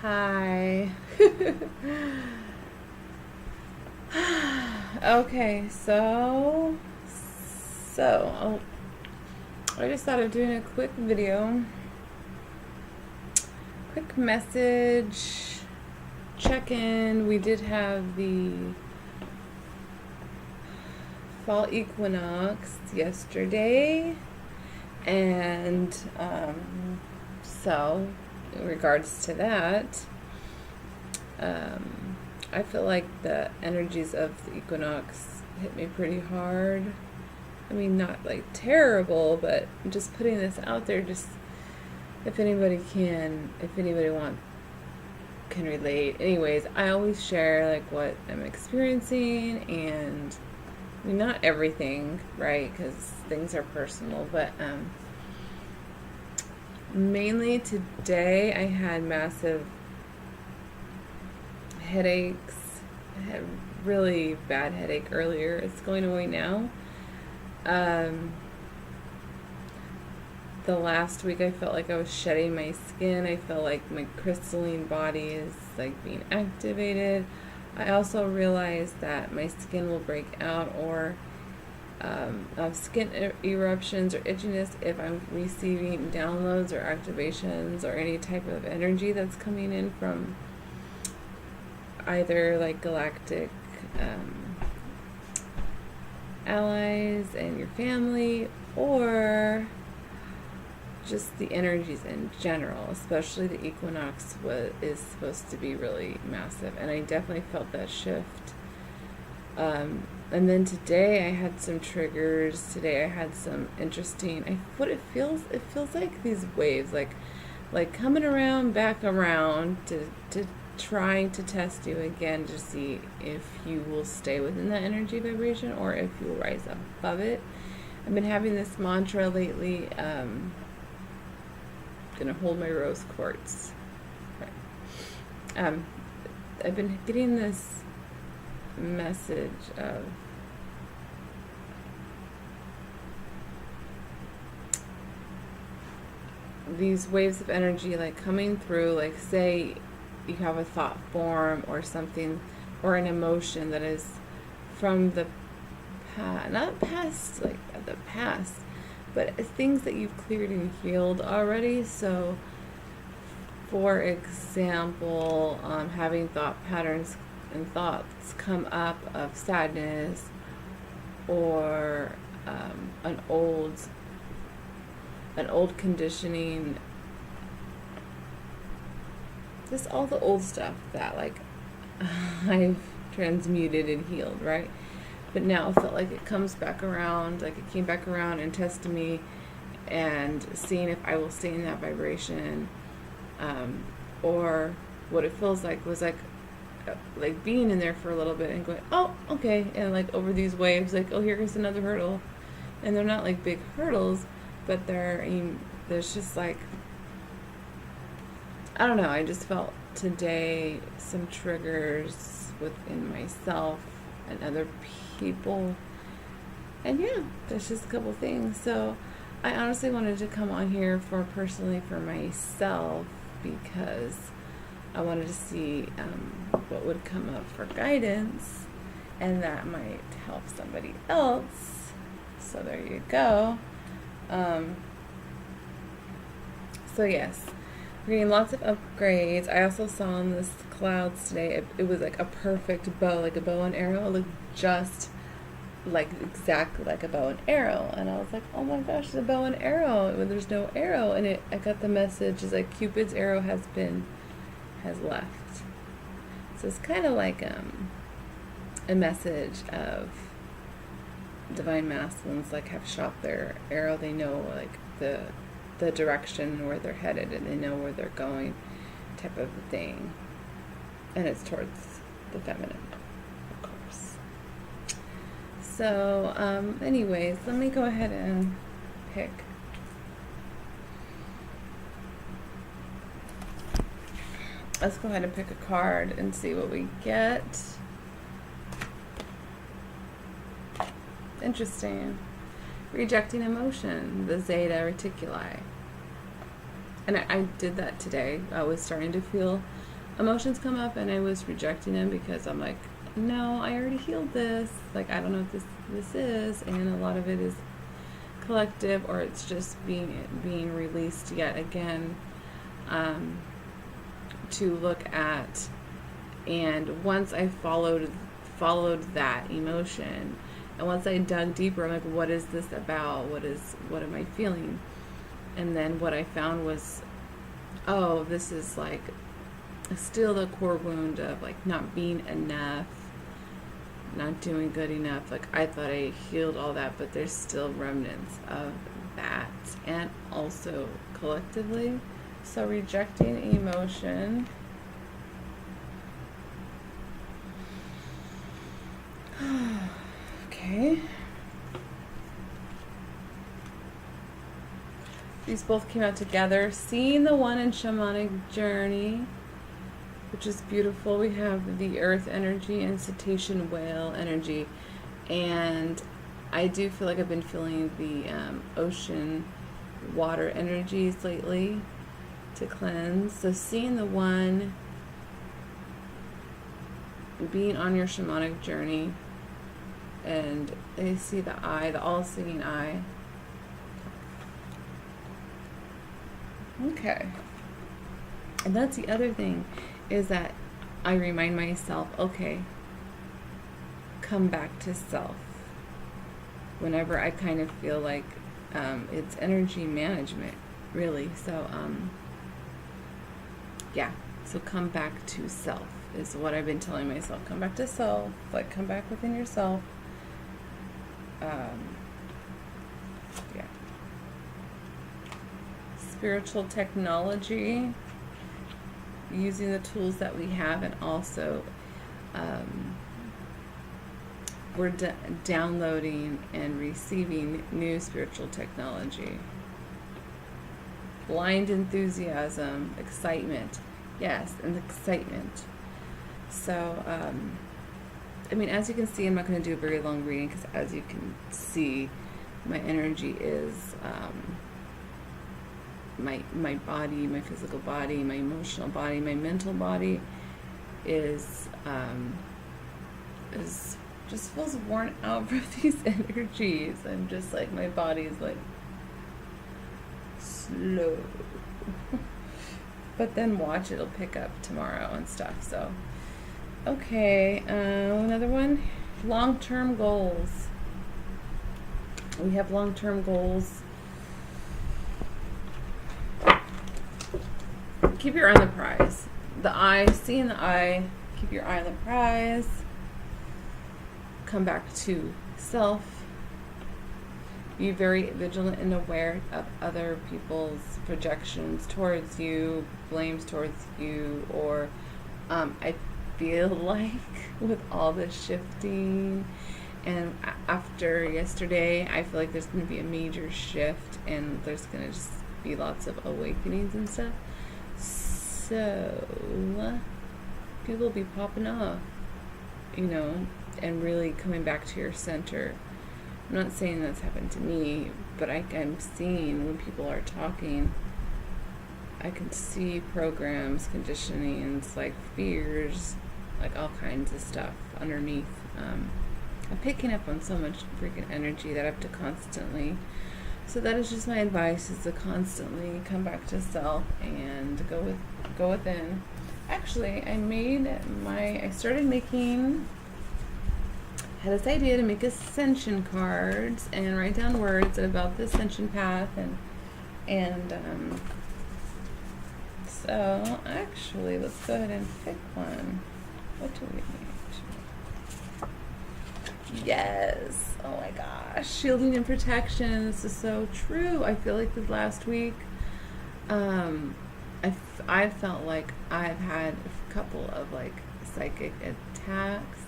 Hi. Okay, so I just thought of doing a quick video, quick message, check-in. We did have the Fall Equinox yesterday, and so in regards to that, I feel like the energies of the equinox hit me pretty hard. I mean, not like terrible, but just putting this out there, just if anybody can relate. Anyways, I always share like what I'm experiencing, and I mean, not everything, right? Because things are personal, but mainly today I had massive headaches. I had a really bad headache earlier. It's going away now. The last week I felt like I was shedding my skin. I felt like my crystalline body is like being activated. I also realized that my skin will break out or of skin eruptions or itchiness if I'm receiving downloads or activations or any type of energy that's coming in from either like galactic allies and your family, or just the energies in general. Especially the equinox is supposed to be really massive, and I definitely felt that shift. And then today I had some triggers. Today I had some interesting. It feels like these waves, like coming around, back around to trying to test you again to see if you will stay within that energy vibration or if you will rise above it. I've been having this mantra lately. Gonna hold my rose quartz. Right. I've been getting this message of these waves of energy like coming through, like say you have a thought form or something or an emotion that is from the past, not past like the past, but things that you've cleared and healed already. So for example, having thought patterns and thoughts come up of sadness or an old conditioning, just all the old stuff that like I've transmuted and healed, right? But now I felt like it comes back around, like it came back around and tested me, and seeing if I will stay in that vibration, or what it feels like was like being in there for a little bit and going, oh, okay, and like over these waves, like, oh, here's another hurdle, and they're not like big hurdles, but there's just like, I don't know, I just felt today some triggers within myself and other people, and yeah, there's just a couple things. So I honestly wanted to come on here personally for myself, because I wanted to see what would come up for guidance, and that might help somebody else. So there you go. So yes, we're getting lots of upgrades. I also saw in this clouds today, it was like a perfect bow, like a bow and arrow. It looked just like exactly like a bow and arrow, and I was like, oh my gosh, it's a bow and arrow when there's no arrow. And I got the message is like Cupid's arrow has left. So it's kind of like a message of divine masculines like have shot their arrow. They know like the direction where they're headed, and they know where they're going, type of a thing. And it's towards the feminine, of course. So anyways, let me go ahead and pick. Let's go ahead and pick a card and see what we get. Interesting. Rejecting emotion, the Zeta Reticuli. And I did that today. I was starting to feel emotions come up, and I was rejecting them because I'm like, no, I already healed this. Like, I don't know what this is, and a lot of it is collective, or it's just being released yet again, to look at. And once I followed that emotion, and once I dug deeper, I'm like, what is this about? What am I feeling? And then what I found was, oh, this is like still the core wound of like not being enough, not doing good enough. Like, I thought I healed all that, but there's still remnants of that, and also collectively. So rejecting emotion. Okay. These both came out together. Seeing the one in shamanic journey, which is beautiful. We have the earth energy and cetacean whale energy. And I do feel like I've been feeling the ocean water energies lately to cleanse. So seeing the one, being on your shamanic journey, and I see the eye, the all-seeing eye. Okay. And that's the other thing, is that I remind myself, okay, come back to self. Whenever I kind of feel like it's energy management, really. So, yeah. So come back to self is what I've been telling myself. Come back to self. Like, come back within yourself. Yeah. Spiritual technology, using the tools that we have, and also we're downloading and receiving new spiritual technology. Blind enthusiasm, excitement. Yes, and excitement. So, I mean, as you can see, I'm not going to do a very long reading because, as you can see, my energy is my body, my physical body, my emotional body, my mental body is just feels worn out from these energies. I'm just like, my body is like slow. But then watch, it'll pick up tomorrow and stuff. So, okay, another one, long-term goals. We have long-term goals. Keep your eye on the prize. The eye, seeing the eye, keep your eye on the prize. Come back to self. Be very vigilant and aware of other people's projections towards you, blames towards you, or I feel like with all this shifting, and after yesterday, I feel like there's going to be a major shift, and there's going to just be lots of awakenings and stuff. So people will be popping off, you know, and really coming back to your center. I'm not saying that's happened to me, but I'm seeing when people are talking, I can see programs, conditionings, like fears, like all kinds of stuff underneath. I'm picking up on so much freaking energy that I have to constantly. So that is just my advice: is to constantly come back to self and go within. Actually, I started making. Had this idea to make ascension cards and write down words about the ascension path, and so actually, let's go ahead and pick one. What do we need? Yes. Oh my gosh, shielding and protection. This is so true. I feel like the last week, I felt like I've had a couple of like psychic attacks.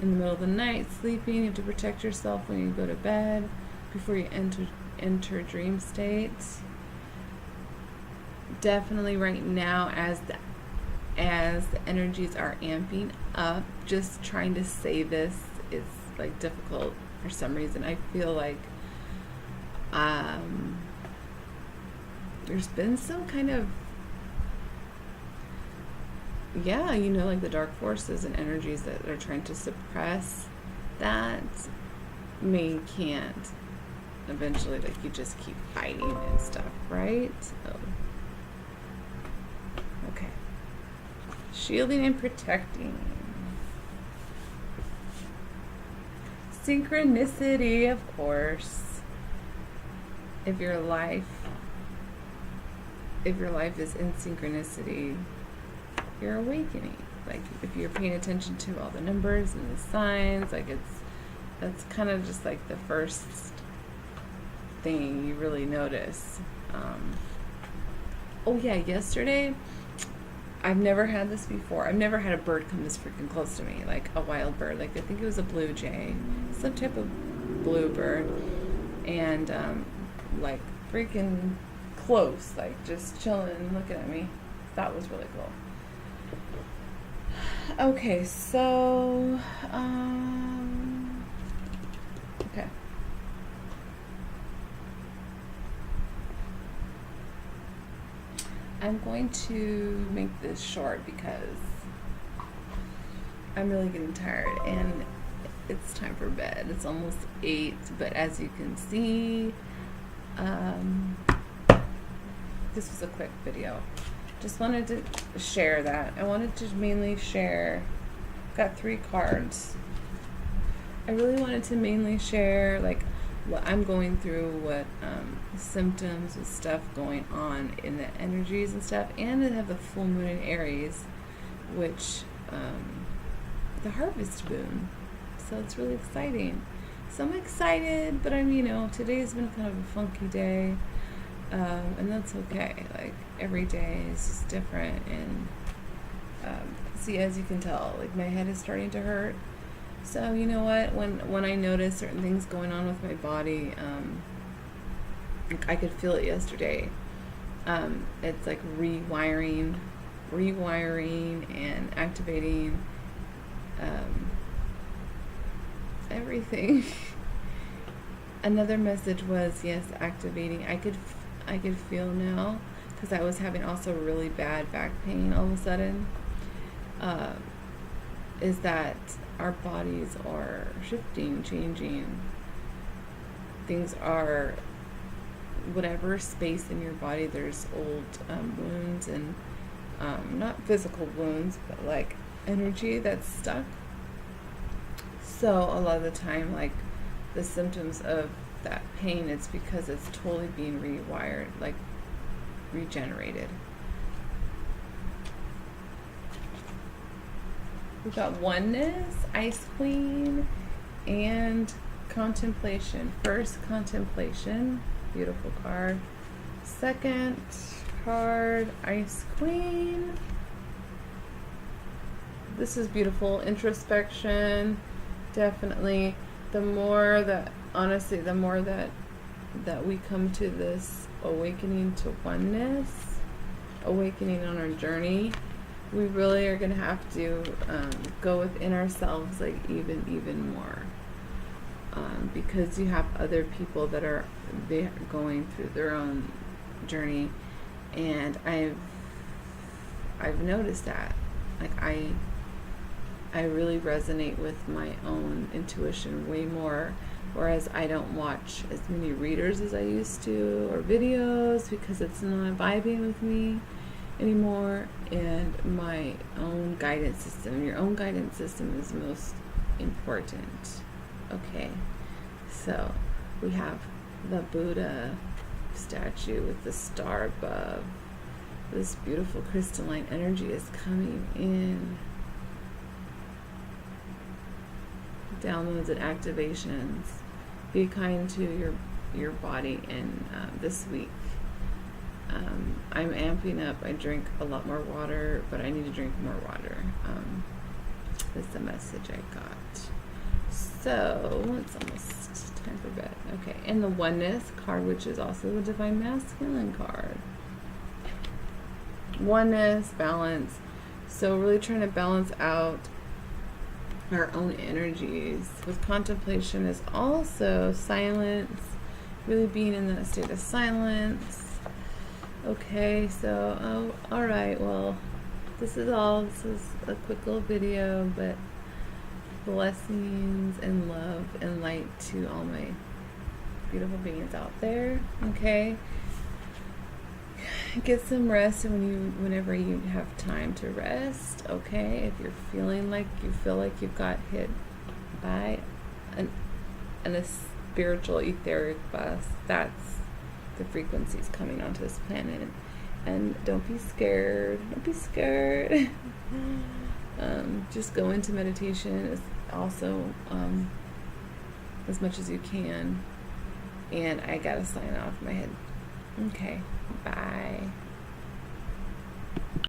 In the middle of the night, sleeping, you have to protect yourself when you go to bed before you enter dream state. Definitely right now, as the energies are amping up, just trying to say this is like difficult for some reason. I feel like there's been some kind of yeah, like the dark forces and energies that are trying to suppress that, you can't. Eventually, like, you just keep fighting and stuff, right? So, okay. Shielding and protecting. Synchronicity, of course. If your life is in synchronicity, you're awakening. Like, if you're paying attention to all the numbers and the signs, like, that's kind of just like the first thing you really notice. Oh yeah, yesterday, I've never had this before. I've never had a bird come this freaking close to me, like a wild bird. Like, I think it was a blue jay, some type of blue bird, and like freaking close, like just chilling, looking at me. That was really cool. Okay, so okay. I'm going to make this short because I'm really getting tired and it's time for bed. It's almost 8, but as you can see, this was a quick video. Just wanted to share that. I wanted to mainly share, got 3 cards. I really wanted to mainly share like what I'm going through, what symptoms and stuff going on in the energies and stuff, and I have the full moon in Aries, which the harvest moon, so it's really exciting. So I'm excited, but today's been kind of a funky day, and that's okay. Like, every day is just different, and see, as you can tell, like, my head is starting to hurt. So you know what? When I notice certain things going on with my body, I could feel it yesterday. It's like rewiring and activating everything. Another message was, yes, activating. I could feel now, because I was having also really bad back pain all of a sudden. Is that our bodies are shifting, changing. Things are, whatever space in your body, there's old wounds and not physical wounds, but like energy that's stuck. So a lot of the time, like, the symptoms of that pain, it's because it's totally being rewired, like regenerated. We've got oneness, Ice Queen, and contemplation. First, contemplation, beautiful card. Second card, Ice Queen. This is beautiful. Introspection, definitely. The more that we come to this awakening to oneness, awakening on our journey, we really are going to have to go within ourselves, like, even more, because you have other people that are going through their own journey, and I've noticed that, like, I really resonate with my own intuition way more, whereas I don't watch as many readers as I used to, or videos, because it's not vibing with me anymore. And my own guidance system, your own guidance system is most important. Okay, so we have the Buddha statue with the star above. This beautiful crystalline energy is coming in. Downloads and activations. Be kind to your body in this week. I'm amping up. I drink a lot more water, but I need to drink more water. That's the message I got. So it's almost time for bed. Okay, and the oneness card, which is also the divine masculine card. Oneness, balance. So really trying to balance out our own energies. With contemplation is also silence, really being in that state of silence. Okay, so all right, well, this is all. This is a quick little video, but blessings and love and light to all my beautiful beings out there. Okay, get some rest whenever you have time to rest. Okay, if you're feeling like you feel like you've got hit by a spiritual etheric bus, that's the frequencies coming onto this planet. And don't be scared. Don't be scared. Just go into meditation also as much as you can. And I gotta sign off my head. Okay, bye.